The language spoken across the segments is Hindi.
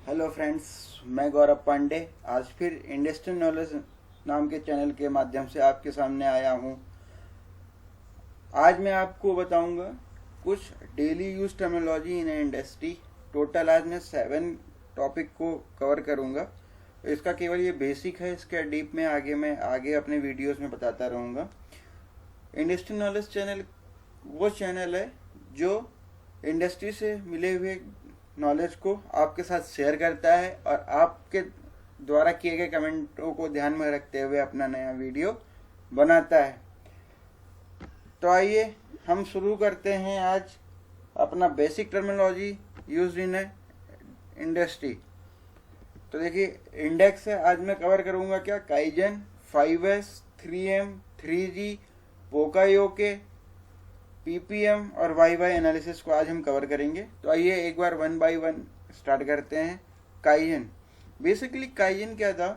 हेलो फ्रेंड्स, मैं गौरव पांडे आज फिर इंडस्ट्रियल नॉलेज नाम के चैनल के माध्यम से आपके सामने आया हूँ। आज मैं आपको बताऊंगा कुछ daily use terminology in industry. Total आज मैं 7 टॉपिक को कवर करूंगा। इसका केवल ये बेसिक है, इसके डीप में मैं आगे अपने वीडियोस में बताता रहूँगा। इंडस्ट्रियल नॉलेज चैनल वो चैनल है जो इंडस्ट्री से मिले हुए नॉलेज को आपके साथ शेयर करता है और आपके द्वारा किए गए कमेंटों को ध्यान में रखते हुए अपना नया वीडियो बनाता है। तो आइए हम शुरू करते हैं आज अपना basic terminology use in industry. तो देखिए, इंडेक्स है, आज मैं कवर करूंगा क्या, kaizen, 5S, 3M, 3G, poka yoke, PPM और वाई एनालिसिस को आज हम कवर करेंगे। तो आइए एक बार 1 बाय 1 स्टार्ट करते हैं। काइजन, बेसिकली काइजन क्या था,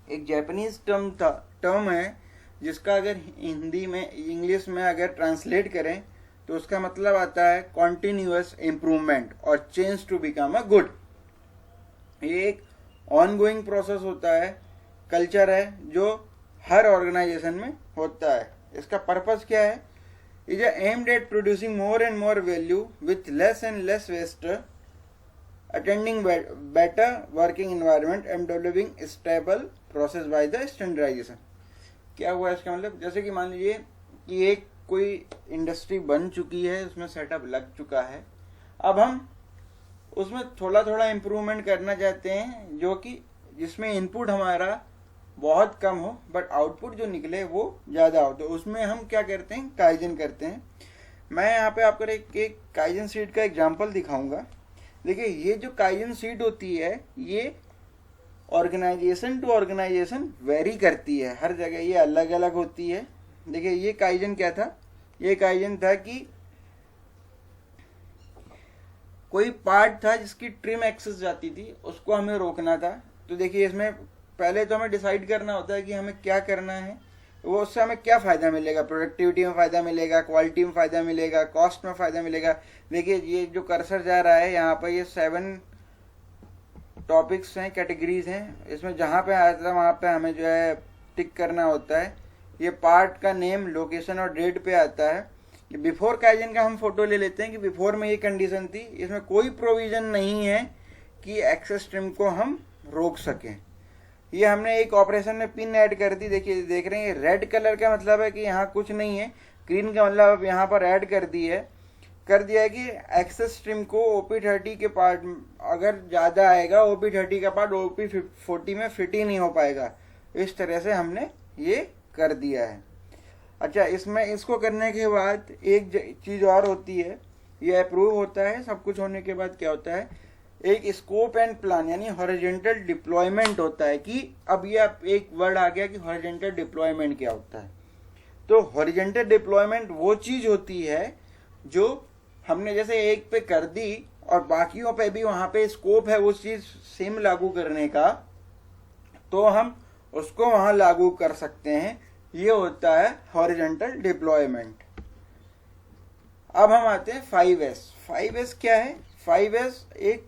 एक जापानीज टर्म है जिसका अगर हिंदी में इंग्लिश में अगर ट्रांसलेट करें तो उसका मतलब आता है कॉन्टिन्यूअस इम्प्रूवमेंट और change to become a good. ये एक ऑनगोइंग प्रोसेस होता है, कल्चर है जो हर ऑर्गेनाइजेशन में होता है। इसका पर्पस क्या है, is aimed at producing more and more value with less and less waste, attending better working environment and developing stable process by the standardization। क्या हुआ इसका मतलब, जैसे कि मान लीजिए कि एक कोई इंडस्ट्री बन चुकी है, उसमें सेटअप लग चुका है, अब हम उसमें थोड़ा थोड़ा इम्प्रूवमेंट करना चाहते हैं जो कि जिसमें इनपुट हमारा बहुत कम हो बट आउटपुट जो निकले वो ज़्यादा हो। तो उसमें हम क्या करते हैं, काइजन करते हैं। मैं यहाँ पे आपको एक काइजन सीट का एग्जांपल दिखाऊंगा। देखिए, ये जो काइजन सीट होती है ये ऑर्गेनाइजेशन टू ऑर्गेनाइजेशन वेरी करती है, हर जगह ये अलग अलग होती है। देखिए, ये काइजन क्या था, ये काइजन था कि कोई पार्ट था जिसकी ट्रिम एक्सेस जाती थी, उसको हमें रोकना था। तो देखिए, इसमें पहले तो हमें डिसाइड करना होता है कि हमें क्या करना है, वो उससे हमें क्या फ़ायदा मिलेगा, प्रोडक्टिविटी में फ़ायदा मिलेगा, क्वालिटी में फ़ायदा मिलेगा, कॉस्ट में फ़ायदा मिलेगा। देखिए, ये जो कर्सर जा रहा है यहाँ पर, ये 7 टॉपिक्स हैं, कैटेगरीज हैं। इसमें जहाँ पे आता है वहाँ पे हमें जो है टिक करना होता है। ये पार्ट का नेम, लोकेशन और डेट पे आता है। बिफोर काइजन का हम फोटो ले लेते हैं कि बिफोर में ये कंडीशन थी, इसमें कोई प्रोविज़न नहीं है कि एक्सेस स्ट्रीम को हम रोक सकें। ये हमने एक ऑपरेशन में पिन ऐड कर दी। देखिए, देख रहे हैं, रेड कलर का मतलब है कि यहाँ कुछ नहीं है, ग्रीन का मतलब यहाँ पर ऐड कर दिया है कि एक्सेस स्ट्रीम को OP30 के पार्ट अगर ज़्यादा आएगा, OP30 का पार्ट OP40 में फिट ही नहीं हो पाएगा। इस तरह से हमने ये कर दिया है। अच्छा, इसमें इसको करने के बाद एक चीज़ और होती है, ये अप्रूव होता है। सब कुछ होने के बाद क्या होता है, एक स्कोप एंड प्लान यानी हॉरिजॉन्टल डिप्लॉयमेंट होता है। कि अब ये एक वर्ड आ गया कि हॉरिजॉन्टल डिप्लॉयमेंट क्या होता है। तो हॉरिजॉन्टल डिप्लॉयमेंट वो चीज होती है जो हमने जैसे एक पे कर दी और बाकियों पे भी वहां पे स्कोप है उस चीज सेम लागू करने का, तो हम उसको वहां लागू कर सकते हैं। ये होता है हॉरिजॉन्टल डिप्लॉयमेंट। अब हम आते हैं 5S। 5S क्या है, 5S एक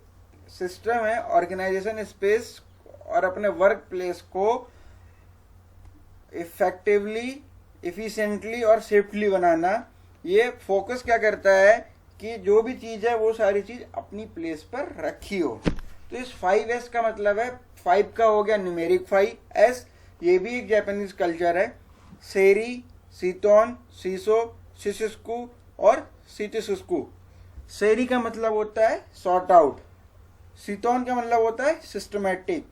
सिस्टम है, ऑर्गेनाइजेशन स्पेस और अपने वर्क प्लेस को इफेक्टिवली, इफिशिएंटली और सेफ्टली बनाना। ये फोकस क्या करता है कि जो भी चीज़ है वो सारी चीज़ अपनी प्लेस पर रखी हो। तो इस 5S का मतलब है, 5 का हो गया न्यूमेरिक 5S, ये भी एक जापानीज कल्चर है। सेरी, सीतोन, सीसो, शिशिस्कू और सीतिसुस्कू। सेरी का मतलब होता है सॉर्ट आउट, सीतोन का मतलब होता है सिस्टमेटिक,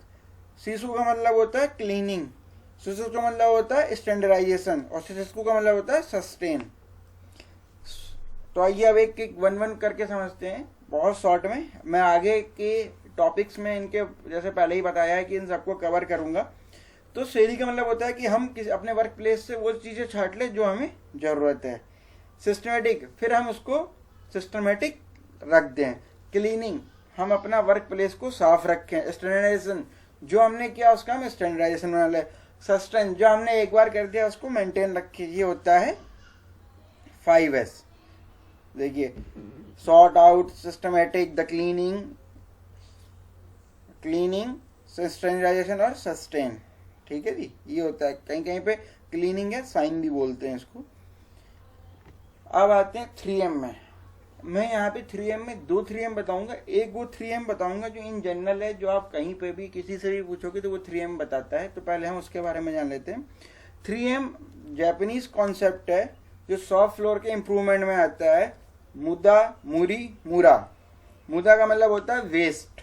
सीसू का मतलब होता है क्लीनिंग, शिशु का मतलब होता है स्टैंडर्डाइजेशन और शिशु का मतलब होता है सस्टेन। तो आइए अब एक एक 1 करके समझते हैं बहुत शॉर्ट में। मैं आगे के टॉपिक्स में इनके जैसे पहले ही बताया है कि इन सबको कवर करूंगा। तो सेरी का मतलब होता है कि हम अपने वर्क प्लेस से वो चीज़ें छाट लें जो हमें ज़रूरत है। सिस्टमेटिक, फिर हम उसको सिस्टमेटिक रख दें। क्लीनिंग, हम अपना वर्क प्लेस को साफ रखें। स्टैंडर्डाइजेशन, जो हमने किया उसका हम स्टैंडर्डाइजेशन बना लें। सस्टेन, जो हमने एक बार कर दिया उसको मेंटेन रखें। ये होता है 5S। देखिए, sort out, systematic, the cleaning, cleaning, standardization और सस्टेन। ठीक है जी, ये होता है। कहीं कहीं पे क्लीनिंग है, साइन भी बोलते हैं इसको। अब आते हैं 3M में। मैं यहाँ पे 3M में 2 3M बताऊंगा। एक वो 3M बताऊंगा जो इन जनरल है, जो आप कहीं पे भी किसी से भी पूछोगे तो वो 3M बताता है। तो पहले हम उसके बारे में जान लेते हैं। 3M जापानीज कॉन्सेप्ट है जो सॉफ्ट फ्लोर के इम्प्रूवमेंट में आता है। मुदा, मुरी, मुरा। मुदा का मतलब होता है वेस्ट।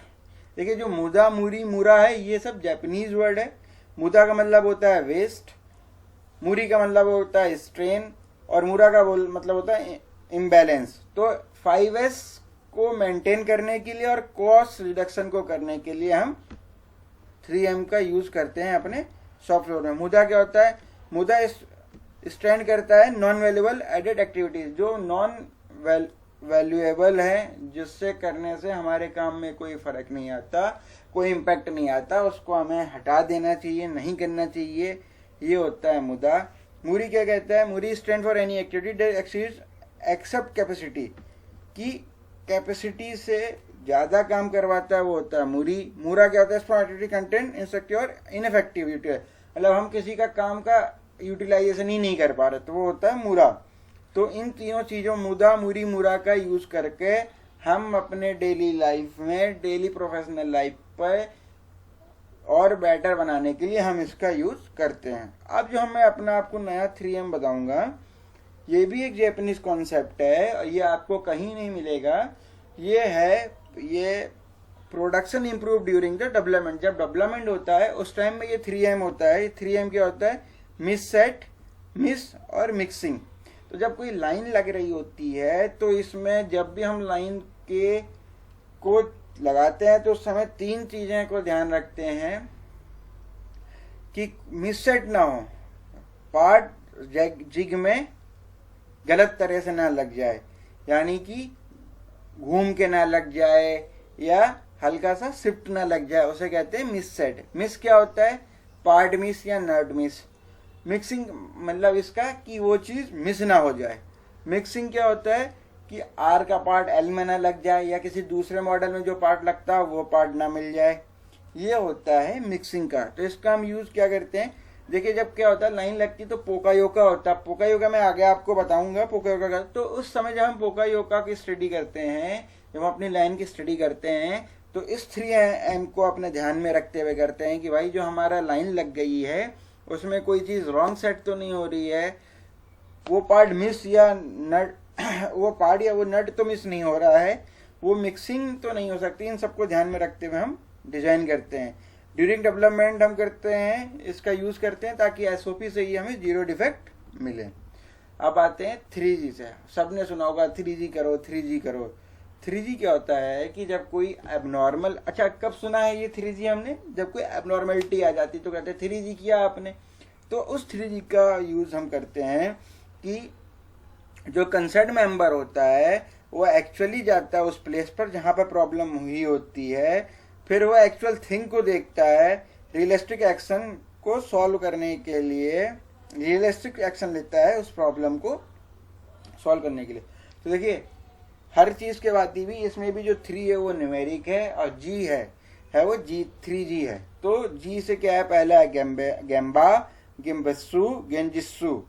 देखिए, जो मुदा, मुरी, मुरा है, ये सब जापानीज वर्ड है। मुदा का मतलब होता है वेस्ट, मुरी का मतलब होता है स्ट्रेन, और मुरा का मतलब होता है इम्बैलेंस। तो 5S को मेंटेन करने के लिए और कॉस्ट रिडक्शन को करने के लिए हम 3M का यूज करते हैं अपने सॉफ्ट फ्लोर में। मुदा क्या होता है? मुदा स्टैंड करता है नॉन वैल्यूएबल एडेड एक्टिविटीज, जो नॉन वैल्यूएबल है, जिससे करने से हमारे काम में कोई फर्क नहीं आता, कोई इम्पैक्ट नहीं आता, उसको हमें हटा देना चाहिए, नहीं करना चाहिए। ये होता है मुदा। मुरी क्या कहता है? Muri stand for any activity that exceeds except capacity, की कैपेसिटी से ज्यादा काम करवाता है, वो होता है मुरी। मुरा क्या होता है? For activity content insecure ineffective, मतलब हम किसी का काम का यूटिलाइजेशन ही नहीं कर पा रहे, तो वो होता है मुरा। तो इन तीनों चीजों मुदा, मुरी, मुरा का यूज करके हम अपने डेली लाइफ में, डेली प्रोफेशनल लाइफ पर और बेटर बनाने के लिए हम इसका यूज करते हैं। अब जो मैं अपना आपको नया 3M बताऊंगा, ये भी एक जापानीज कॉन्सेप्ट है और ये आपको कहीं नहीं मिलेगा। ये production improve during the development. जब डेवलपमेंट होता है उस टाइम में ये 3M होता है। 3M क्या होता है? मिस, सेट, मिस और मिक्सिंग। तो जब कोई लाइन लग रही होती है तो इसमें जब भी हम लाइन को लगाते हैं तो उस समय 3 चीजें को ध्यान रखते हैं कि मिस सेट ना हो, पार्ट जिग में गलत तरह से ना लग जाए, यानी कि घूम के ना लग जाए या हल्का सा शिफ्ट ना लग जाए, उसे कहते हैं मिस सेट। मिस क्या होता है? पार्ट मिस या नट मिस। मिक्सिंग मतलब इसका कि वो चीज मिस ना हो जाए। मिक्सिंग क्या होता है? कि आर का पार्ट एल में ना लग जाए या किसी दूसरे मॉडल में जो पार्ट लगता है वो पार्ट ना मिल जाए। ये होता है मिक्सिंग का। तो इसका हम यूज क्या करते हैं? देखिए, जब क्या होता है लाइन लगती तो पोकायोका होता है। पोकायोका मैं आगे आपको बताऊंगा पोकायोका का। तो उस समय जब हम पोकायोका की स्टडी करते हैं, जब हम अपनी लाइन की स्टडी करते हैं, तो इस 3M को अपने ध्यान में रखते हुए करते हैं कि भाई जो हमारा लाइन लग गई है उसमें कोई चीज रॉन्ग सेट तो नहीं हो रही है, वो पार्ट मिस या नट वो पार्ट या वो नट तो मिस नहीं हो रहा है, वो मिक्सिंग तो नहीं हो सकती। इन सबको ध्यान में रखते हुए हम डिजाइन करते हैं। ड्यूरिंग डेवलपमेंट हम करते हैं, इसका यूज करते हैं ताकि SOP से ही हमें 0 डिफेक्ट मिले। अब आते हैं 3G से। सबने सुना होगा 3G करो, 3G करो। 3G क्या होता है कि जब कोई एबनॉर्मल, अच्छा कब सुना है ये 3G हमने? जब कोई एबनॉर्मलिटी आ जाती तो कहते हैं 3G किया आपने। तो उस 3G का यूज हम करते हैं कि जो कंसर्न मेंबर होता है वो एक्चुअली जाता है उस प्लेस पर जहां पर प्रॉब्लम हुई होती है, फिर वो एक्चुअल थिंग को देखता है, रियलिस्टिक एक्शन को सॉल्व करने के लिए रियलिस्टिक एक्शन लेता है उस प्रॉब्लम को सॉल्व करने के लिए। तो देखिए, हर चीज के बाद भी इसमें भी जो 3 है वो न्यूमेरिक है और G है वो 3G है। तो G से क्या है? पहला है गेम्बा, गिम्बस्सू, गेंजिस्सू।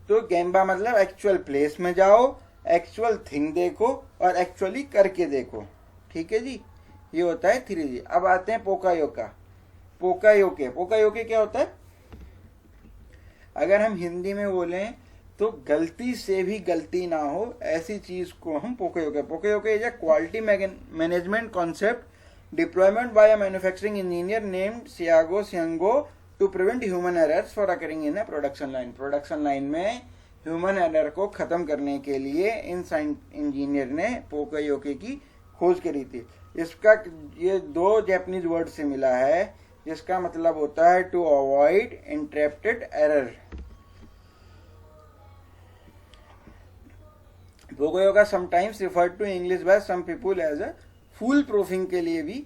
तो गेम्बा मतलब एक्चुअल प्लेस में जाओ, एक्चुअल थिंग देखो और एक्चुअली करके देखो। ठीक है जी, ये होता है 3G। अब आते हैं पोकायोका। पोकायोके क्या होता है? अगर हम हिंदी में बोलें तो गलती से भी गलती ना हो ऐसी चीज को हम poka yoke. Poka yoke is a quality management concept deployment by a manufacturing engineer named Shigeo Shingo to prevent human errors for occurring in a production line. Production line में ह्यूमन एरर को खत्म करने के लिए इन इंजीनियर ने पोकायोके की खोज करी थी। इसका ये 2 जापानीज वर्ड से मिला है, जिसका मतलब होता है to avoid interrupted error. Poka yoke sometimes referred to English by some people as a fool proofing के लिए भी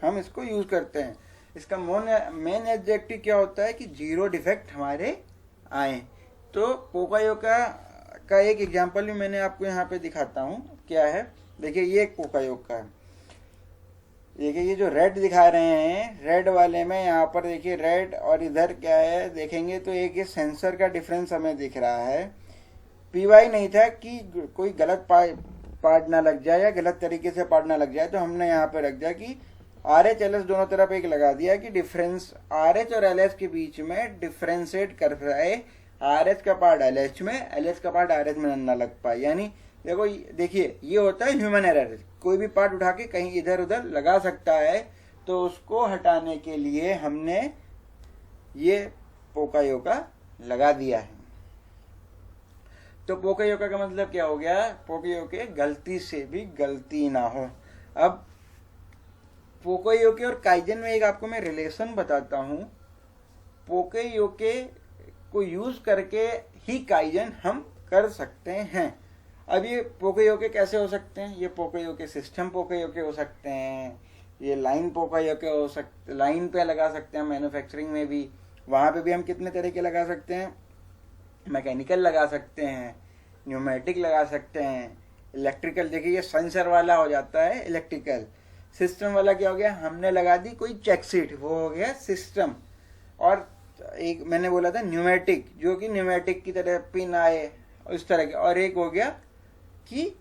हम इसको यूज करते हैं। इसका मेन एब्जेक्टिव क्या होता है कि 0 डिफेक्ट हमारे आए। तो पोकायोका का एक एग्जांपल भी मैंने आपको यहाँ पे दिखाता हूँ क्या है। देखिए, ये एक पोकायोका है। देखिए ये जो रेड दिखा रहे हैं, रेड वाले में यहाँ पर देखिए रेड और इधर क्या है देखेंगे तो एक ये सेंसर का डिफरेंस हमें दिख रहा है। पीवाई नहीं था कि कोई गलत पार्ट ना लग जाए या गलत तरीके से पार्ट ना लग जाए, तो हमने यहाँ पे रख दिया कि आर एच एल एस दोनों तरफ एक लगा दिया कि डिफरेंस आर एच और एल एच के बीच में डिफ्रेंशिएट कर पाए, आर एच का पार्ट एल एच में, एल एच का पार्ट आर एच में ना लग पाए। यानी देखो देखिए ये होता है ह्यूमन एरर, कोई भी पार्ट उठा के कहीं इधर उधर लगा सकता है, तो उसको हटाने के लिए हमने ये पोकायोका लगा दिया है। तो पोकायोका का मतलब क्या हो गया, पोकायोके गलती से भी गलती ना हो। अब पोकायोके और काइजन में एक आपको मैं रिलेशन बताता हूं। पोकायोके को यूज करके ही काइजन हम कर सकते हैं। अब ये पोकायोके कैसे हो सकते हैं, ये पोकायोके सिस्टम पोकायोके हो सकते हैं, ये लाइन पोकायोके हो सकते, लाइन पे लगा सकते हैं मैन्युफैक्चरिंग में भी, वहां पे भी हम कितने तरह के लगा सकते हैं, मैकेनिकल लगा सकते हैं, न्यूमेटिक लगा सकते हैं, इलेक्ट्रिकल। देखिए ये सेंसर वाला हो जाता है इलेक्ट्रिकल, सिस्टम वाला क्या हो गया, हमने लगा दी कोई चेक सीट, वो हो गया सिस्टम। और एक मैंने बोला था न्यूमेटिक, जो कि न्यूमेटिक की तरह पिन आए उस तरह के, और एक हो गया कि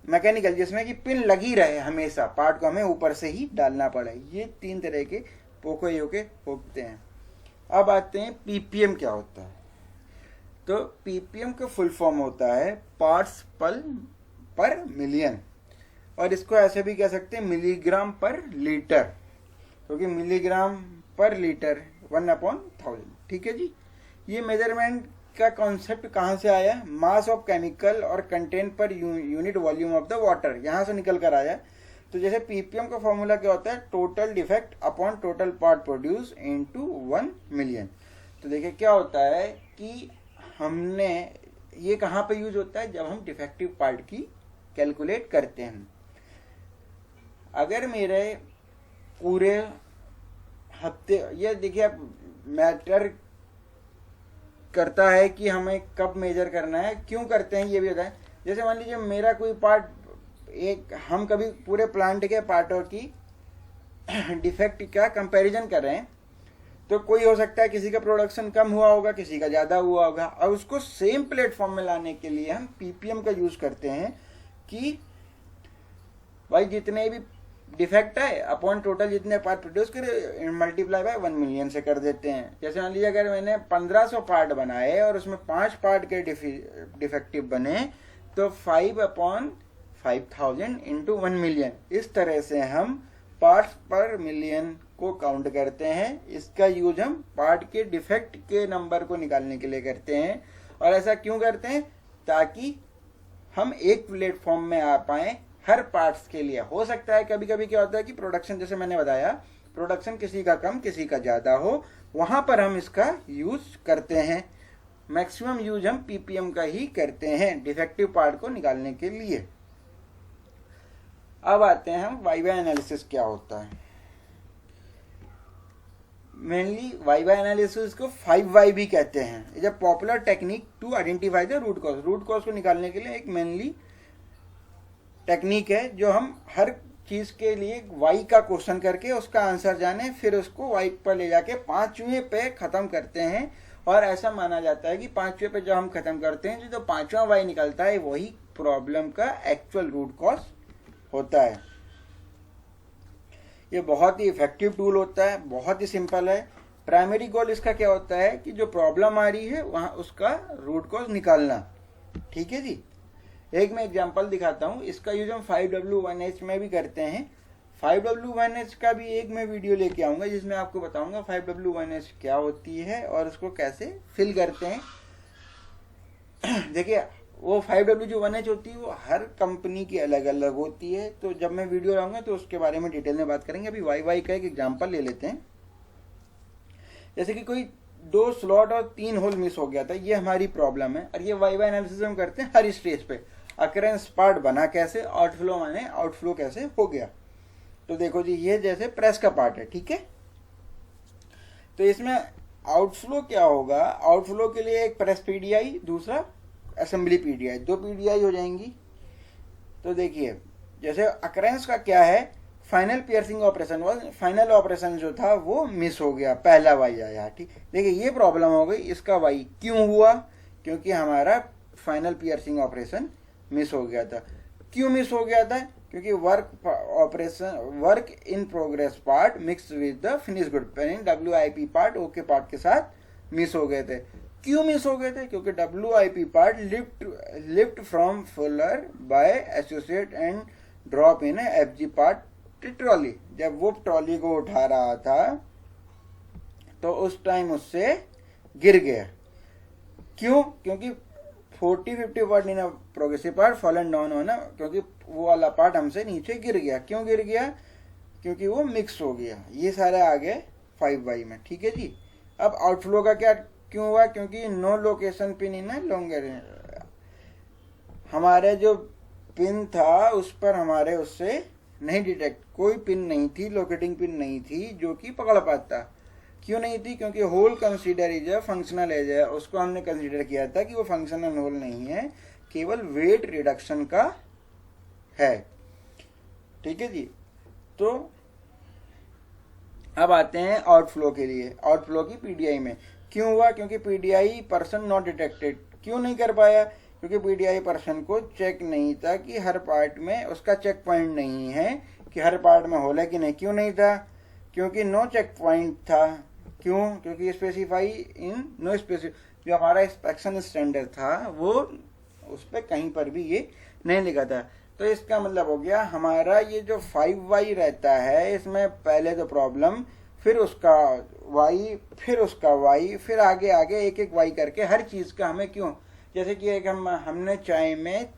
मैकेनिकल जिसमें कि पिन लगी रहे हमेशा, पार्ट को हमें ऊपर से ही डालना पड़े। ये तीन तरह के पोकायोके होते हैं। अब आते हैं पीपीएम क्या होता है। तो पीपीएम का फुल फॉर्म होता है पार्ट्स पर मिलियन, और इसको ऐसे भी कह सकते हैं मिलीग्राम पर लीटर, क्योंकि मिलीग्राम पर लीटर 1/1000। ठीक है जी। ये मेजरमेंट का कॉन्सेप्ट कहाँ से आया, मास ऑफ केमिकल और content per unit volume of the water, यहाँ से निकल कर आया। तो जैसे पीपीएम का फॉर्मूला क्या होता है, total defect upon total part produce into 1 million. तो देखिए क्या होता है कि हमने ये कहाँ पे यूज होता है, जब हम डिफेक्टिव पार्ट की कैलकुलेट करते हैं। अगर मेरे पूरे हफ्ते, ये देखिए आप मैटर करता है कि हमें कब मेजर करना है, क्यों करते हैं ये भी होता है। जैसे मान लीजिए मेरा कोई पार्ट, एक हम कभी पूरे प्लांट के पार्टों की डिफेक्ट का कंपैरिजन कर रहे हैं, तो कोई हो सकता है किसी का प्रोडक्शन कम हुआ होगा, किसी का ज़्यादा हुआ होगा। अब उसको सेम प्लेटफॉर्म में लाने के लिए हम पीपीएम का यूज़ करते हैं कि भाई जितने भी डिफेक्ट है अपॉन टोटल जितने पार्ट प्रोड्यूस करे मल्टीप्लाई बाय 1 मिलियन से कर देते हैं। जैसे मान लीजिए अगर मैंने 1500 पार्ट बनाए और उसमें 5 पार्ट के डिफेक्टिव बने, तो 5/5000 इंटू 1 मिलियन, इस तरह से हम पार्ट्स पर मिलियन को काउंट करते हैं। इसका यूज हम पार्ट के डिफेक्ट के नंबर को निकालने के लिए करते हैं। और ऐसा क्यों करते हैं, ताकि हम एक प्लेटफॉर्म में आ पाए हर पार्ट्स के लिए। हो सकता है कभी कभी क्या होता है कि प्रोडक्शन, जैसे मैंने बताया, प्रोडक्शन किसी का कम किसी का ज्यादा हो, वहां पर हम इसका यूज करते हैं। मैक्सिमम यूज हम पीपीएम का ही करते हैं डिफेक्टिव पार्ट को निकालने के लिए। अब आते हैं हम वाई वाई एनालिसिस क्या होता है। मेनली वाई वाई एनालिसिस को 5Y भी कहते हैं। Is a popular technique to identify the root cause. Root cause को निकालने के लिए एक मेनली टेक्निक है, जो हम हर चीज के लिए वाई का क्वेश्चन करके उसका आंसर जाने, फिर उसको वाई पर ले जाके 5वें पे खत्म करते हैं। और ऐसा माना जाता है कि 5वें पे जब हम खत्म करते हैं, जो 5वां वाई निकलता है वही प्रॉब्लम का एक्चुअल रूट कॉज होता है। ये बहुत ही इफेक्टिव टूल होता है, बहुत ही सिंपल है। प्राइमरी गोल इसका क्या होता है कि जो प्रॉब्लम आ रही है वहां उसका रूट कॉज निकालना। ठीक है जी। एक मैं एग्जांपल दिखाता हूं। इसका यूज हम 5W1H में भी करते हैं। 5W1H का भी एक मैं वीडियो लेके आऊंगा जिसमें आपको बताऊंगा 5W1H क्या होती है और उसको कैसे फिल करते हैं। देखिए वो 5W जो 1H होती है वो हर कंपनी की अलग अलग होती है, तो जब मैं वीडियो लाऊंगा तो उसके बारे में डिटेल में बात करेंगे। अभी वाई का एक एग्जांपल ले लेते हैं। जैसे कि कोई 2 स्लॉट और 3 होल मिस हो गया था, ये हमारी प्रॉब्लम है। और ये वाई एनालिसिस हम करते हैं हर स्टेज पे। अकरेंस पार्ट बना कैसे, आउटफ्लो माने आउटफ्लो कैसे हो गया। तो देखो जी, ये जैसे प्रेस का पार्ट है, ठीक है। तो इसमें आउटफ्लो क्या होगा, आउटफ्लो के लिए एक प्रेस पीडीआई, दूसरा असेंबली पीडीआई, 2 पीडीआई हो जाएंगी। तो देखिए जैसे अकरेंस का क्या है, final piercing operation was, final operation जो था वो मिस हो गया, पहला वाई आया। ठीक, देखिए ये प्रॉब्लम हो गई। इसका वाई क्यों हुआ? क्योंकि हमारा फाइनल पियर्सिंग ऑपरेशन मिस हो गया था। क्यों मिस हो गया था? क्योंकि work in progress part mix with the finish good, WIP part okay part के साथ मिस हो गए थे। क्यों मिस हो गए थे? क्योंकि WIP part lift from fuller by associate and drop in FG part trolley. जब वो ट्रॉली को उठा रहा था तो उस टाइम उससे गिर गया। क्यों? क्योंकि 40-50 part in progressive part fallen down होना, क्योंकि वो वाला पार्ट हमसे नीचे गिर गया। क्यों गिर गया? क्योंकि वो मिक्स हो गया। ये सारे आ गए 5Y में। ठीक है जी। अब आउटफ्लो का क्या क्यों हुआ? क्योंकि no location pin in longer, हमारे जो पिन था उस पर हमारे उससे नहीं डिटेक्ट, कोई पिन नहीं थी, लोकेटिंग पिन नहीं थी जो कि पकड़ पाता। क्यों नहीं थी? क्योंकि hole consider is a functional as है, उसको हमने कंसीडर किया था कि वो फंक्शनल होल नहीं है, केवल वेट रिडक्शन का है। ठीक है जी। तो अब आते हैं आउटफ्लो के लिए। आउटफ्लो की PDI में क्यों हुआ? क्योंकि PDI पर्सन नॉट डिटेक्टेड। क्यों नहीं कर पाया? क्योंकि PDI पर्सन को चेक नहीं था कि हर पार्ट में, उसका चेक पॉइंट नहीं है कि हर पार्ट में होल है कि नहीं। क्यों नहीं था? क्योंकि नो चेक पॉइंट था। क्यों? क्योंकि स्पेसिफाई इन नो स्पेसिफिक, जो हमारा इंस्पेक्शन स्टैंडर्ड था वो उस पर कहीं पर भी ये नहीं लिखा था। तो इसका मतलब हो गया हमारा ये जो 5Y रहता है, इसमें पहले तो प्रॉब्लम, फिर उसका Y, फिर उसका Y, फिर आगे आगे एक एक Y करके हर चीज का हमें क्यों, जैसे कि एक हमने चाय में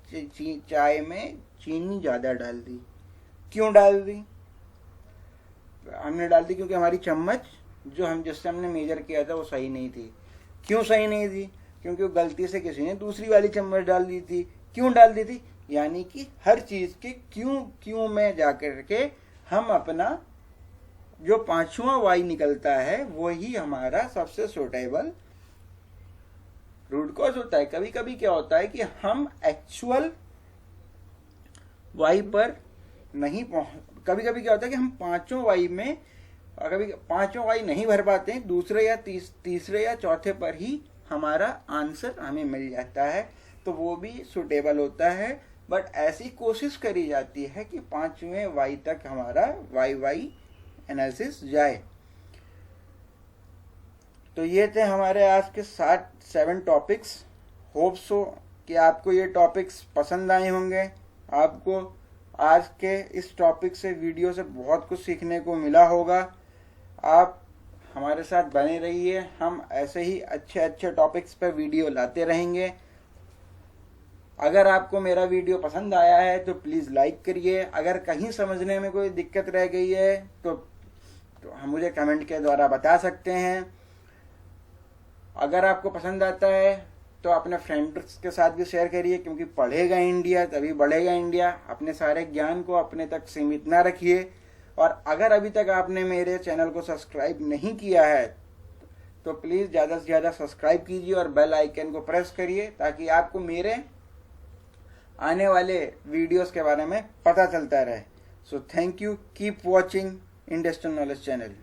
चीनी ज्यादा डाल दी। क्यों डाल दी? हमने डाल दी क्योंकि हमारी चम्मच जो जिससे हमने मेजर किया था वो सही नहीं थी। क्यों सही नहीं थी? क्योंकि वो गलती से किसी ने दूसरी वाली चम्मच डाल दी थी। क्यों डाल दी थी? यानी कि हर चीज के क्यों में जाकर के हम अपना जो 5वां वाई निकलता है वही हमारा सबसे सूटेबल रूट कॉज होता है। कभी कभी क्या होता है कि हम एक्चुअल वाई पर नहीं कभी कभी क्या होता है कि हम 5वां वाई में, कभी 5वां वाई नहीं भर पाते हैं, दूसरे या तीसरे या चौथे पर ही हमारा आंसर हमें मिल जाता है, तो वो भी सुटेबल होता है। बट ऐसी कोशिश करी जाती है कि 5वें वाई तक हमारा वाई एनालिसिस जाए। तो ये थे हमारे आज के 7 टॉपिक्स। होप सो कि आपको ये टॉपिक्स पसंद आए होंगे। आपको आज के इस टॉपिक से, वीडियो से बहुत कुछ सीखने को मिला होगा। आप हमारे साथ बने रहिए, हम ऐसे ही अच्छे अच्छे टॉपिक्स पर वीडियो लाते रहेंगे। अगर आपको मेरा वीडियो पसंद आया है तो प्लीज़ लाइक करिए। अगर कहीं समझने में कोई दिक्कत रह गई है तो हम मुझे कमेंट के द्वारा बता सकते हैं। अगर आपको पसंद आता है तो अपने फ्रेंड्स के साथ भी शेयर करिए, क्योंकि पढ़ेगा इंडिया तभी बढ़ेगा इंडिया। अपने सारे ज्ञान को अपने तक सीमित ना रखिए। और अगर अभी तक आपने मेरे चैनल को सब्सक्राइब नहीं किया है तो प्लीज़ ज़्यादा से ज़्यादा सब्सक्राइब कीजिए और बेल आइकन को प्रेस करिए, ताकि आपको मेरे आने वाले वीडियोस के बारे में पता चलता रहे। So thank you, keep watching industrial knowledge channel.